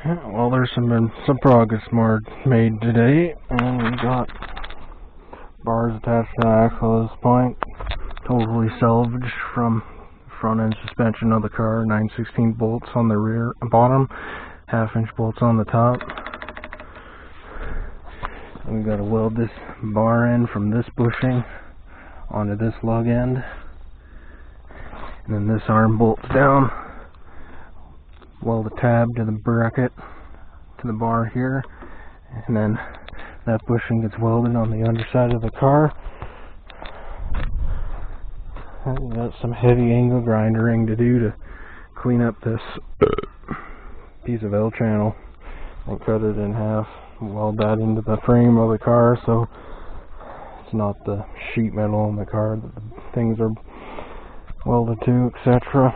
Well, there's been some progress made today, and we got bars attached to the axle at this point, totally salvaged from the front end suspension of the car. 9/16 bolts on the rear bottom, 1/2-inch bolts on the top. And we got to weld this bar in from this bushing onto this lug end, and then this arm bolts down. Weld a tab to the bracket to the bar here, and then that bushing gets welded on the underside of the car. And we got some heavy angle grinding to do to clean up this piece of L channel and cut it in half, weld that into the frame of the car so it's not the sheet metal in the car that the things are welded to, etc.